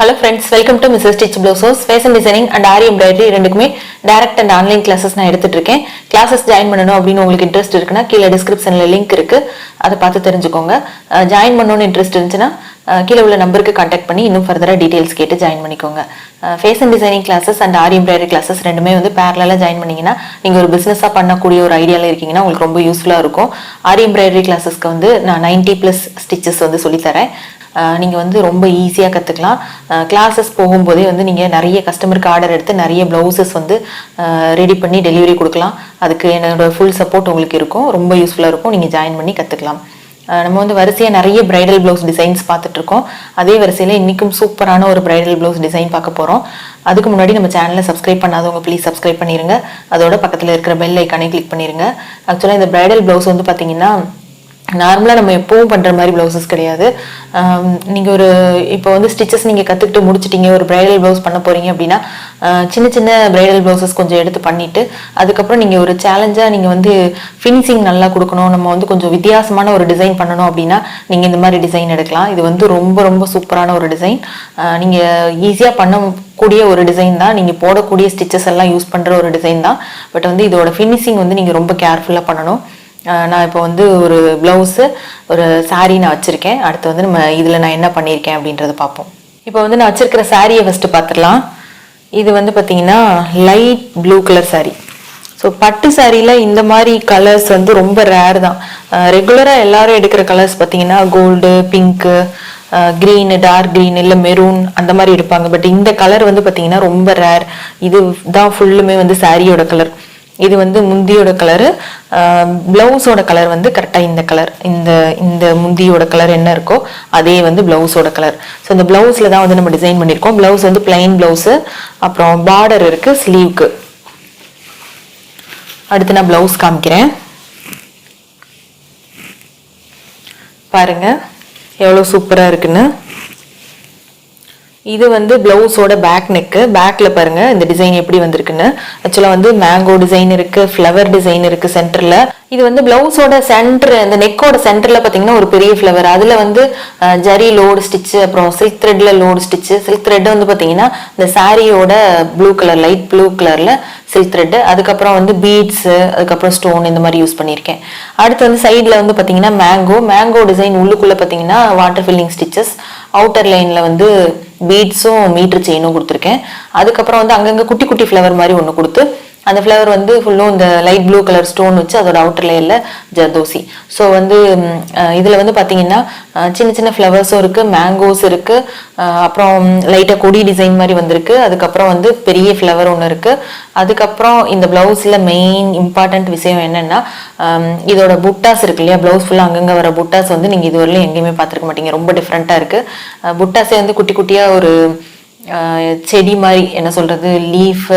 Hello friends, welcome to Mrs. Stitch Blouse, Fashion Designing and Aari Embroidery ரெண்டுக்குமே direct and online classes நான் எடுத்துட்டு இருக்கேன். Classes join பண்ணனும் அப்படினு உங்களுக்கு இன்ட்ரஸ்ட் இருக்குனா கீழ descriptionல link இருக்கு. அத பார்த்து தெரிஞ்சுக்கோங்க. join பண்ணனும் இன்ட்ரஸ்ட் இருந்துச்சுனா கீழ உள்ள நம்பருக்கு कांटेक्ट பண்ணி இன்னும் further details கேட்டு join பண்ணிக்கோங்க. Fashion Designing classes and Aari Embroidery classes ரெண்டுமே வந்து parallel join பண்ணீங்கனா நீங்க ஒரு பிசினஸா பண்ணக்கூடிய ஒரு ஐடியால இருக்கீங்கனா உங்களுக்கு ரொம்ப யூஸ்ஃபுல்லா இருக்கும். Aari Embroidery classes-க்கு வந்து நான் 90+ stitches வந்து சொல்லி தரேன். நீங்க வந்து ரொம்ப ஈஸியா கத்துக்கலாம். கிளாसेस போகும்போதே வந்து நீங்க நிறைய கஸ்டமருக்கு ஆர்டர் எடுத்து நிறைய blouses வந்து ரெடி பண்ணி டெலிவரி கொடுக்கலாம். அதுக்கு என்னோட ஃபுல் சப்போர்ட் உங்களுக்கு இருக்கும். ரொம்ப யூஸ்ஃபுல்லா இருக்கும். நீங்க ஜாயின் பண்ணி கத்துக்கலாம். நம்ம வந்து வரிசையா நிறைய பிரைடல் ப்ளவுஸ் டிசைன்ஸ் பார்த்துட்டு இருக்கோம். அதே வரிசையில இன்னைக்கும் சூப்பரான ஒரு பிரைடல் ப்ளவுஸ் டிசைன் பார்க்க போறோம். அதுக்கு முன்னாடி நம்ம சேனலை சப்ஸ்கிரைப் பண்ணாதவங்க ப்ளீஸ் சப்ஸ்கிரைப் பண்ணிருங்க. அதோட பக்கத்துல இருக்கிற பெல் ஐகானை கிளிக் பண்ணிருங்க. ஆக்சுவலா இந்த பிரைடல் ப்ளவுஸ் வந்து பாத்தீங்கன்னா நார்மலா நம்ம எப்பவும் பண்ற மாதிரி பிளவுசஸ் கிடையாது. நீங்க ஒரு இப்போ வந்து ஸ்டிச்சஸ் நீங்க கத்துக்கிட்டு முடிச்சிட்டீங்க, ஒரு பிரைடல் பிளவுஸ் பண்ண போறீங்க அப்படின்னா சின்ன சின்ன பிரைடல் பிளவுசஸ் கொஞ்சம் எடுத்து பண்ணிட்டு அதுக்கப்புறம் நீங்க ஒரு சேலஞ்சா நீங்க வந்து ஃபினிஷிங் நல்லா கொடுக்கணும், நம்ம வந்து கொஞ்சம் வித்தியாசமான ஒரு டிசைன் பண்ணணும் அப்படின்னா நீங்க இந்த மாதிரி டிசைன் எடுக்கலாம். இது வந்து ரொம்ப ரொம்ப சூப்பரான ஒரு டிசைன். நீங்க ஈஸியா பண்ணக்கூடிய ஒரு டிசைன் தான். நீங்க போடக்கூடிய ஸ்டிச்சஸ் எல்லாம் யூஸ் பண்ற ஒரு டிசைன் தான். பட் வந்து இதோட ஃபினிஷிங் வந்து நீங்க ரொம்ப கேர்ஃபுல்லா பண்ணணும். நான் இப்போ வந்து ஒரு பிளவுஸ் ஒரு சாரீ நான் வச்சிருக்கேன். அடுத்து வந்து நம்ம இதுல நான் என்ன பண்ணியிருக்கேன் அப்படின்றத பார்ப்போம். இப்போ வந்து நான் வச்சிருக்கிற சாரியை ஃபர்ஸ்ட் பார்த்துடலாம். இது வந்து பார்த்தீங்கன்னா light blue colour sari. So பட்டு சாரியில இந்த மாதிரி கலர்ஸ் வந்து ரொம்ப ரேர் தான். ரெகுலரா எல்லாரும் எடுக்கிற கலர்ஸ் பார்த்தீங்கன்னா gold, pink, green, dark green, இல்லை மெரூன் அந்த மாதிரி எடுப்பாங்க. பட் இந்த கலர் வந்து பார்த்தீங்கன்னா ரொம்ப ரேர். இது தான் ஃபுல்லுமே வந்து சாரியோட கலர். இது வந்து முந்தியோட கலரு, பிளவுஸோட கலர் வந்து கரெக்டா இந்த கலர், இந்த முந்தியோட கலர் என்ன இருக்கோ அதே வந்து பிளவுஸோட கலர். ஸோ இந்த பிளவுஸ்ல தான் வந்து நம்ம டிசைன் பண்ணியிருக்கோம். பிளவுஸ் வந்து பிளைன் பிளவுஸ், அப்புறம் பார்டர் இருக்கு ஸ்லீவ்க்கு. அடுத்து நான் பிளவுஸ் காமிக்கிறேன் பாருங்க எவ்வளவு சூப்பரா இருக்குன்னு. இது வந்து பிளவுஸோட பேக் நெக்கு. பேக்ல பாருங்க இந்த டிசைன் எப்படி வந்திருக்குன்னு. ஆக்சுவலா வந்து மேங்கோ டிசைன் இருக்கு, ஃப்ளவர் டிசைன் இருக்கு சென்டர்ல. இது வந்து பிளவுஸோட சென்டர், இந்த நெக்கோட சென்டர்ல பாத்தீங்கன்னா ஒரு பெரிய ஃப்ளவர், அதுல வந்து ஜரி லோடு ஸ்டிச், அப்புறம் சில்க் த்ரெட்ல லோடு ஸ்டிச். சில்க் த்ரெட் வந்து பாத்தீங்கன்னா இந்த சாரியோட ப்ளூ கலர், லைட் ப்ளூ கலர்ல சில்க் த்ரெட், அதுக்கப்புறம் வந்து பீட்ஸ், அதுக்கப்புறம் ஸ்டோன் இந்த மாதிரி யூஸ் பண்ணியிருக்கேன். அடுத்து வந்து சைட்ல வந்து பாத்தீங்கன்னா மேங்கோ டிசைன், உள்ளுக்குள்ள பாத்தீங்கன்னா வாட்டர் ஃபில்லிங் ஸ்டிச்சஸ், அவுட்டர் லைன்ல வந்து பீட்ஸும் மீட்டர் செயினும் கொடுத்துருக்கேன். அதுக்கப்புறம் வந்து அங்கங்க குட்டி குட்டி ஃப்ளவர் மாதிரி ஒன்று கொடுத்து அந்த ஃப்ளவர் வந்து ஃபுல்லும் இந்த லைட் ப்ளூ கலர் ஸ்டோன் வச்சு அதோட அவுட்டர் லேயர்ல ஜர்தோசி. ஸோ வந்து இதுல வந்து பாத்தீங்கன்னா சின்ன சின்ன ஃப்ளவர்ஸும் இருக்கு, மேங்கோஸ் இருக்கு, அப்புறம் லைட்டா கொடி டிசைன் மாதிரி வந்திருக்கு. அதுக்கப்புறம் வந்து பெரிய ஃப்ளவர் ஒன்று இருக்கு. அதுக்கப்புறம் இந்த பிளவுஸ்ல மெயின் இம்பார்ட்டன்ட் விஷயம் என்னன்னா இதோட புட்டாஸ் இருக்கு இல்லையா, பிளவுஸ் ஃபுல்லா அங்கங்க வர புட்டாஸ் வந்து நீங்க இதுவரையிலும் எங்கேயுமே பார்த்துருக்க மாட்டீங்க. ரொம்ப டிஃப்ரெண்டா இருக்கு. புட்டாஸே வந்து குட்டி குட்டியா ஒரு செடி மாதிரி, என்ன சொல்றது, லீஃப்,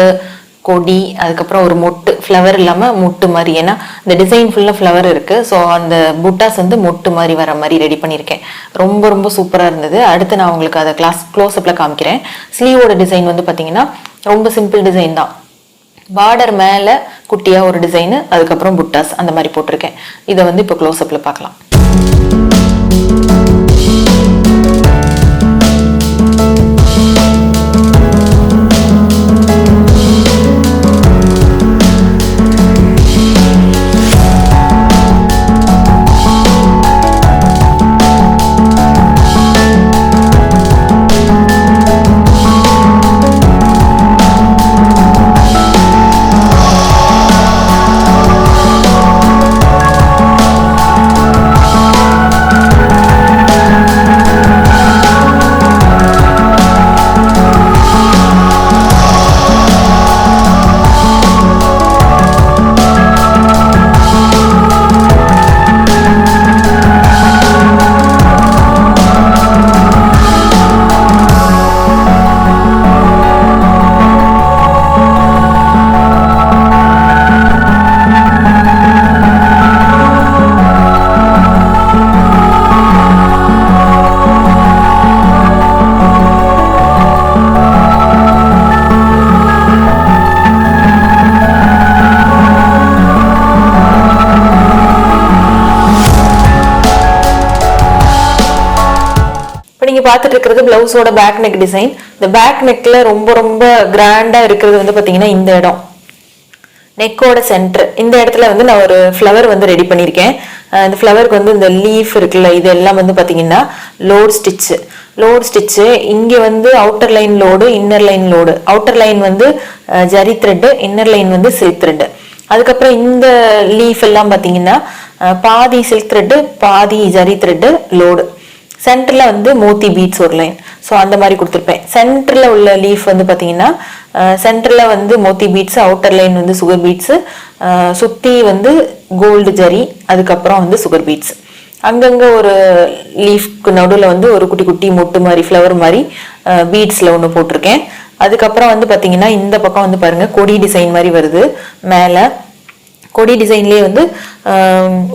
கொடி, அதுக்கப்புறம் ஒரு மொட்டு, ஃப்ளவர் இல்லாம மொட்டு மாதிரி. ஏன்னா இந்த டிசைன் ஃபுல்லா ஃப்ளவர் இருக்கு. ஸோ அந்த புட்டாஸ் வந்து மொட்டு மாதிரி வர மாதிரி ரெடி பண்ணியிருக்கேன். ரொம்ப ரொம்ப சூப்பரா இருந்தது. அடுத்து நான் உங்களுக்கு அதை க்ளோஸ்அப்ல காமிக்கிறேன். ஸ்லீவோட டிசைன் வந்து பாத்தீங்கன்னா ரொம்ப சிம்பிள் டிசைன் தான். பார்டர் மேல குட்டியா ஒரு டிசைனு, அதுக்கப்புறம் புட்டாஸ் அந்த மாதிரி போட்டிருக்கேன். இதை வந்து இப்போ க்ளோஸ்அப்ல பார்க்கலாம். பார்த்துட்டு இருக்கிறது பிளவுஸோட பேக் நெக் டிசைன். இந்த பேக் நெக்ல ரொம்ப ரொம்ப கிராண்டா இருக்கிறது வந்து பாத்தீங்கன்னா இந்த இடம் நெக்கோட சென்டர். இந்த இடத்துல வந்து நான் ஒரு ஃப்ளவர் வந்து ரெடி பண்ணியிருக்கேன். இந்த ஃப்ளவருக்கு வந்து இந்த லீஃப் இருக்குல்ல, இது எல்லாம் வந்து பாத்தீங்கன்னா லோட் ஸ்டிச்சு. இங்க வந்து outer line load, inner line load. Outer line வந்து ஜரி த்ரெட், இன்னர் லைன் வந்து சில்க் த்ரெட். அதுக்கப்புறம் இந்த லீஃப் எல்லாம் பாத்தீங்கன்னா பாதி சில்க் த்ரெட் பாதி ஜரி த்ரெட் லோடு. சென்டர்ல வந்து மோத்தி பீட்ஸ் ஒரு லைன். ஸோ அந்த மாதிரி கொடுத்துருப்பேன். சென்டர்ல உள்ள லீஃப் வந்து பாத்தீங்கன்னா சென்டர்ல வந்து மோத்தி பீட்ஸ், அவுட்டர் லைன் வந்து சுகர் பீட்ஸ், சுத்தி வந்து கோல்டு ஜரி, அதுக்கப்புறம் வந்து சுகர் பீட்ஸ். அங்கங்க ஒரு லீஃப்க்கு நடுவில் வந்து ஒரு குட்டி குட்டி மொட்டு மாதிரி ஃப்ளவர் மாதிரி பீட்ஸ்ல ஒன்று போட்டிருக்கேன். அதுக்கப்புறம் வந்து பாத்தீங்கன்னா இந்த பக்கம் வந்து பாருங்க கொடி டிசைன் மாதிரி வருது. மேலே கொடி டிசைன்லேயே வந்து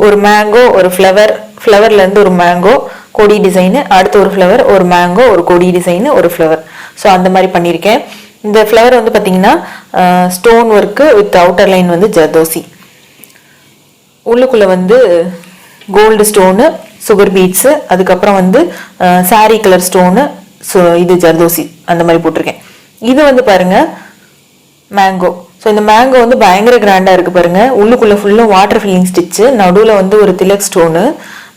ஒரு மேங்கோ, ஒரு ஃப்ளவர்ல இருந்து ஒரு மேங்கோ கொடி டிசைனு, அடுத்து ஒரு ஃப்ளவர், ஒரு மேங்கோ, ஒரு கொடி டிசைனு, ஒரு ஃப்ளவர். ஸோ அந்த மாதிரி பண்ணியிருக்கேன். இந்த ஃப்ளவர் வந்து பார்த்தீங்கன்னா stone work with outer line வந்து ஜர்தோசி. உள்ளுக்குள்ள வந்து கோல்டு ஸ்டோனு, சுகர் பீட்ஸு, அதுக்கப்புறம் வந்து சாரி கலர் ஸ்டோனு, இது ஜர்தோசி அந்த மாதிரி போட்டிருக்கேன். இது வந்து பாருங்க மேங்கோ. ஸோ இந்த மேங்கோ வந்து பயங்கர கிராண்டா இருக்கு பாருங்க. உள்ளுக்குள்ள ஃபுல்லும் வாட்டர் ஃபில்லிங் ஸ்டிச்சு, நடுவில் வந்து ஒரு திலக் ஸ்டோனு,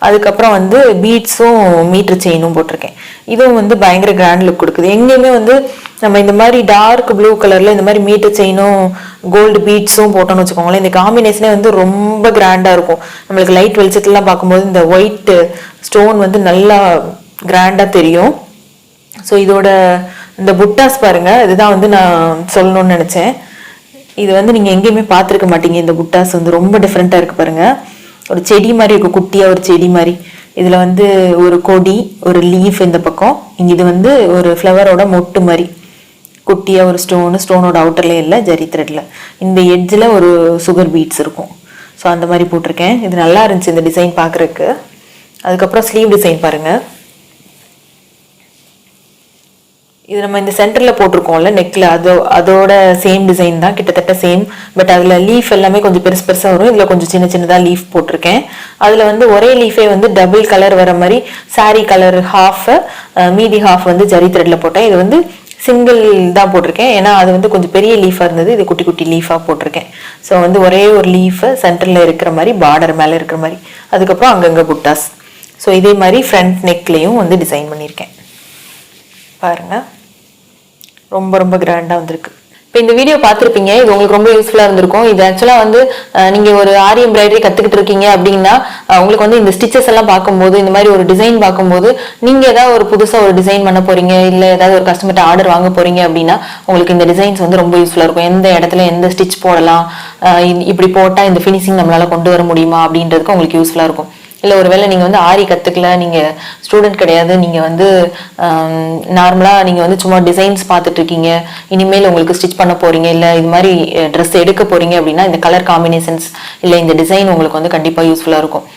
அதுக்கப்புறம் வந்து பீட்ஸும் மீட்டர் செயினும் போட்டிருக்கேன். இதுவும் வந்து பயங்கர கிராண்ட் லுக் கொடுக்குது. எங்கேயுமே வந்து நம்ம இந்த மாதிரி டார்க் ப்ளூ கலர்ல இந்த மாதிரி மீட்டர் செயினும் கோல்டு பீட்ஸும் போட்டோம்னு வச்சுக்கோங்களேன், இந்த காம்பினேஷனே வந்து ரொம்ப கிராண்டா இருக்கும். நம்மளுக்கு லைட் வெளிச்சத்துலாம் பார்க்கும்போது இந்த ஒயிட் ஸ்டோன் வந்து நல்லா கிராண்டா தெரியும். ஸோ இதோட இந்த புட்டாஸ் பாருங்க, இதுதான் வந்து நான் சொல்லணும்னு நினைச்சேன். இது வந்து நீங்க எங்கேயுமே பார்த்துருக்க மாட்டீங்க. இந்த புட்டாஸ் வந்து ரொம்ப டிஃப்ரெண்டா இருக்கு பாருங்க. ஒரு செடி மாதிரி இருக்கும், குட்டியா ஒரு செடி மாதிரி. இதுல வந்து ஒரு கொடி, ஒரு லீஃப் இந்த பக்கம், இங்க இது வந்து ஒரு ஃப்ளவரோட மொட்டு மாதிரி குட்டியா ஒரு ஸ்டோனோட அவுட்டர்ல இல்லை ஜரி த்ரெட்ல. இந்த எட்ஜில் ஒரு சுகர் பீட்ஸ் இருக்கும். ஸோ அந்த மாதிரி போட்டிருக்கேன். இது நல்லா இருந்துச்சு இந்த டிசைன் பார்க்குறதுக்கு. அதுக்கப்புறம் ஸ்லீவ் டிசைன் பாருங்க. இது நம்ம இந்த சென்டர்ல போட்டிருக்கோம்ல நெக்ல, அதோட சேம் டிசைன் தான், கிட்டத்தட்ட சேம். பட் அதுல லீஃப் எல்லாமே கொஞ்சம் பெருசு பெருசா வரும். இதுல கொஞ்சம் சின்ன சின்னதா லீஃப் போட்டிருக்கேன். அதுல வந்து ஒரே லீஃபே வந்து டபுள் கலர் வர மாதிரி சாரி கலர் ஹாஃப், மீதி ஹாஃப் வந்து ஜரி த்ரெட்ல போட்டேன். இது வந்து சிங்கிள் தான் போட்டிருக்கேன், ஏன்னா அது வந்து கொஞ்சம் பெரிய லீஃபா இருந்தது. இது குட்டி குட்டி லீஃபா போட்டிருக்கேன். ஸோ வந்து ஒரே ஒரு லீஃப் சென்டர்ல இருக்கிற மாதிரி, பார்டர் மேல இருக்கிற மாதிரி, அதுக்கப்புறம் அங்கங்க புட்டாஸ். ஸோ இதே மாதிரி ஃப்ரண்ட் நெக்லையும் வந்து டிசைன் பண்ணியிருக்கேன் பாருங்க. ரொம்ப ரொம்ப கிராண்டா வந்திருக்கு. இப்போ இந்த வீடியோ பார்த்துருப்பீங்க, இது உங்களுக்கு ரொம்ப யூஸ்ஃபுல்லாக இருந்திருக்கும். இது ஆக்சுவலாக வந்து நீங்கள் ஒரு ஆரி எம்ப்ராய்டரி கற்றுக்கிட்டு இருக்கீங்க அப்படின்னா உங்களுக்கு வந்து இந்த ஸ்டிச்சஸ் எல்லாம் பார்க்கும்போது, இந்த மாதிரி ஒரு டிசைன் பார்க்கும்போது, நீங்கள் ஏதாவது ஒரு புதுசாக ஒரு டிசைன் பண்ண போறீங்க, இல்லை ஏதாவது ஒரு கஸ்டமர்கிட்ட ஆர்டர் வாங்க போறீங்க அப்படின்னா உங்களுக்கு இந்த டிசைன்ஸ் வந்து ரொம்ப யூஸ்ஃபுல்லாக இருக்கும். எந்த இடத்துல எந்த ஸ்டிச் போடலாம், இப்படி போட்டால் இந்த ஃபினிஷிங் நம்மளால கொண்டு வர முடியுமா அப்படின்றதுக்கு உங்களுக்கு யூஸ்ஃபுல்லாக இருக்கும். இல்லை ஒருவேளை நீங்கள் வந்து ஆரி கற்றுக்கல, நீங்கள் ஸ்டூடெண்ட் கிடையாது, நீங்கள் வந்து நார்மலாக நீங்கள் வந்து சும்மா டிசைன்ஸ் பார்த்துட்டு இருக்கீங்க, இனிமேல் உங்களுக்கு ஸ்டிச் பண்ண போறீங்க, இல்லை இது மாதிரி ட்ரெஸ் எடுக்க போறீங்க அப்படின்னா இந்த கலர் காம்பினேஷன்ஸ் இல்லை இந்த டிசைன் உங்களுக்கு வந்து கண்டிப்பாக யூஸ்ஃபுல்லாக இருக்கும்.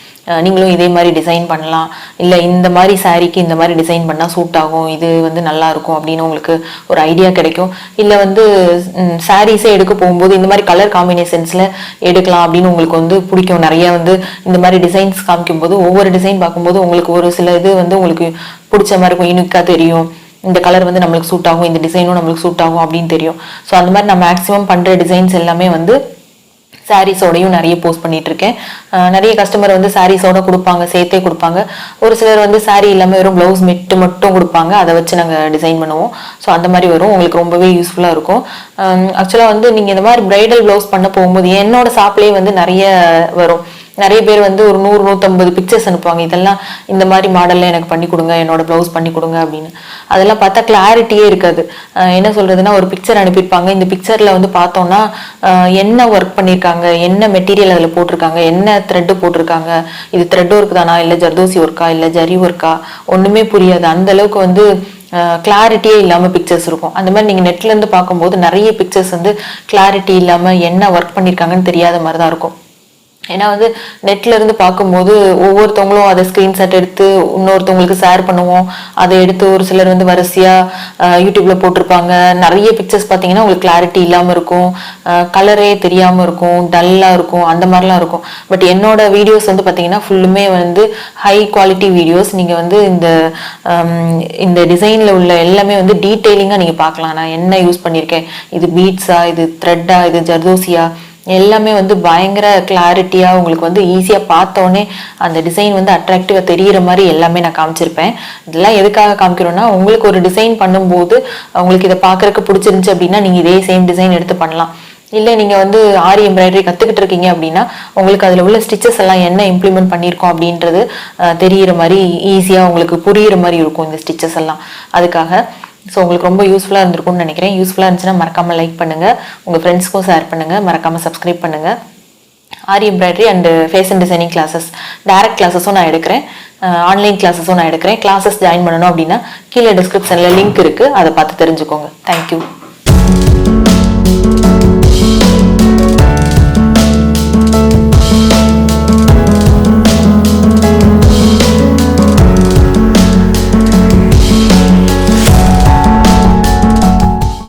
நீங்களும் இதே மாதிரி டிசைன் பண்ணலாம், இல்லை இந்த மாதிரி சாரீக்கு இந்த மாதிரி டிசைன் பண்ணால் சூட் ஆகும், இது வந்து நல்லா இருக்கும் அப்படின்னு உங்களுக்கு ஒரு ஐடியா கிடைக்கும். இல்லை வந்து சாரீஸே எடுக்க போகும்போது இந்த மாதிரி கலர் காம்பினேஷன்ஸில் எடுக்கலாம் அப்படின்னு உங்களுக்கு வந்து பிடிக்கும். நிறைய வந்து இந்த மாதிரி டிசைன்ஸ் காமிக்கும் போது ஒவ்வொரு டிசைன் பார்க்கும்போது உங்களுக்கு ஒரு சில இது வந்து உங்களுக்கு பிடிச்ச மாதிரி இருக்கும், யூனிக்காக தெரியும். இந்த கலர் வந்து நம்மளுக்கு சூட் ஆகும், இந்த டிசைனும் நம்மளுக்கு சூட் ஆகும் அப்படின்னு தெரியும். ஸோ அந்த மாதிரி நான் மேக்ஸிமம் பண்ணுற டிசைன்ஸ் எல்லாமே வந்து சாரீஸோடையும் நிறைய போஸ்ட் பண்ணிட்டு இருக்கேன். நிறைய கஸ்டமர் வந்து சாரீஸோட கொடுப்பாங்க, சேர்த்தே கொடுப்பாங்க. ஒரு சிலர் வந்து சாரீ இல்லாமல் வெறும் பிளவுஸ் மட்டும் கொடுப்பாங்க, அதை வச்சு நாங்கள் டிசைன் பண்ணுவோம். ஸோ அந்த மாதிரி வரும், உங்களுக்கு ரொம்பவே யூஸ்ஃபுல்லாக இருக்கும். ஆக்சுவலாக வந்து நீங்கள் இந்த மாதிரி பிரைடல் பிளவுஸ் பண்ண போகும்போது என்னோட ஷாப்லேயே வந்து நிறைய வரும். நிறைய பேர் வந்து ஒரு 100-150 பிக்சர்ஸ் அனுப்புவாங்க, இதெல்லாம் இந்த மாதிரி மாடல்ல எனக்கு பண்ணி கொடுங்க, என்னோட பிளவுஸ் பண்ணி கொடுங்க அப்படின்னு. அதெல்லாம் பார்த்தா கிளாரிட்டியே இருக்காது. என்ன சொல்றதுன்னா, ஒரு பிக்சர் அனுப்பியிருப்பாங்க, இந்த பிக்சர்ல வந்து பார்த்தோம்னா என்ன ஒர்க் பண்ணியிருக்காங்க, என்ன மெட்டீரியல் அதில் போட்டிருக்காங்க, என்ன த்ரெட்டு போட்டிருக்காங்க, இது த்ரெட் ஒர்க் தானா, இல்லை ஜர்தோசி ஒர்க்கா, இல்லை ஜரி ஒர்க்கா, ஒண்ணுமே புரியாது. அந்த அளவுக்கு வந்து கிளாரிட்டியே இல்லாமல் பிக்சர்ஸ் இருக்கும். அந்த மாதிரி நீங்கள் நெட்ல இருந்து பார்க்கும்போது நிறைய பிக்சர்ஸ் வந்து கிளாரிட்டி இல்லாமல் என்ன ஒர்க் பண்ணியிருக்காங்கன்னு தெரியாத மாதிரி தான் இருக்கும். ஏன்னா வந்து நெட்ல இருந்து பார்க்கும்போது ஒவ்வொருத்தவங்களும் அதை ஸ்கிரீன்ஷாட் எடுத்து இன்னொருத்தவங்களுக்கு ஷேர் பண்ணுவோம். அதை எடுத்து ஒரு சிலர் வந்து வரிசையா யூடியூப்ல போட்டிருப்பாங்க. நிறைய பிக்சர்ஸ் பார்த்தீங்கன்னா உங்களுக்கு கிளாரிட்டி இல்லாமல் இருக்கும், கலரே தெரியாமல் இருக்கும், டல்லாக இருக்கும், அந்த மாதிரிலாம் இருக்கும். பட் என்னோட வீடியோஸ் வந்து பார்த்தீங்கன்னா ஃபுல்லுமே வந்து ஹை குவாலிட்டி வீடியோஸ். நீங்கள் வந்து இந்த டிசைனில் உள்ள எல்லாமே வந்து டீட்டெயிலிங்காக நீங்கள் பார்க்கலாம். நான் என்ன யூஸ் பண்ணியிருக்கேன், இது பீட்ஸா, இது த்ரெட்டா, இது ஜர்தோசியா, எல்லாமே வந்து பயங்கர கிளாரிட்டியா உங்களுக்கு வந்து ஈஸியா பார்த்தோன்னே அந்த டிசைன் வந்து அட்ராக்டிவா தெரியிற மாதிரி எல்லாமே நான் காமிச்சிருப்பேன். இதெல்லாம் எதுக்காக காமிக்கிறோம்னா, உங்களுக்கு ஒரு டிசைன் பண்ணும்போது உங்களுக்கு இதை பார்க்கறதுக்கு பிடிச்சிருந்துச்சு அப்படின்னா நீங்க இதே சேம் டிசைன் எடுத்து பண்ணலாம். இல்லை நீங்கள் வந்து ஆரி எம்ப்ராய்டரி கற்றுக்கிட்டு இருக்கீங்க அப்படின்னா உங்களுக்கு அதில் உள்ள ஸ்டிச்சஸ் எல்லாம் என்ன இம்ப்ளிமெண்ட் பண்ணியிருக்கோம் அப்படின்றது தெரிகிற மாதிரி ஈஸியாக உங்களுக்கு புரிகிற மாதிரி இருக்கும் இந்த ஸ்டிச்சஸ் எல்லாம். அதுக்காக ஸோ உங்களுக்கு ரொம்ப யூஸ்ஃபுல்லாக இருந்திருக்கும்னு நினைக்கிறேன். யூஸ்ஃபுல்லாக இருந்துச்சுன்னா மறக்காமல் லைக் பண்ணுங்கள், உங்கள் ஃப்ரெண்ட்ஸ்க்கும் ஷேர் பண்ணுங்கள், மறக்காமல் சப்ஸ்கிரைப் பண்ணுங்கள். Aari embroidery and fashion designing classes direct கிளாஸஸும் நான் எடுக்கிறேன், ஆன்லைன் கிளாஸஸும் நான் எடுக்கிறேன். கிளாஸஸ் ஜாயின் பண்ணணும் அப்படின்னா கீழே டிஸ்கிரிப்ஷனில் லிங்க் இருக்குது, அதை பார்த்து தெரிஞ்சுக்கோங்க. தேங்க்யூ.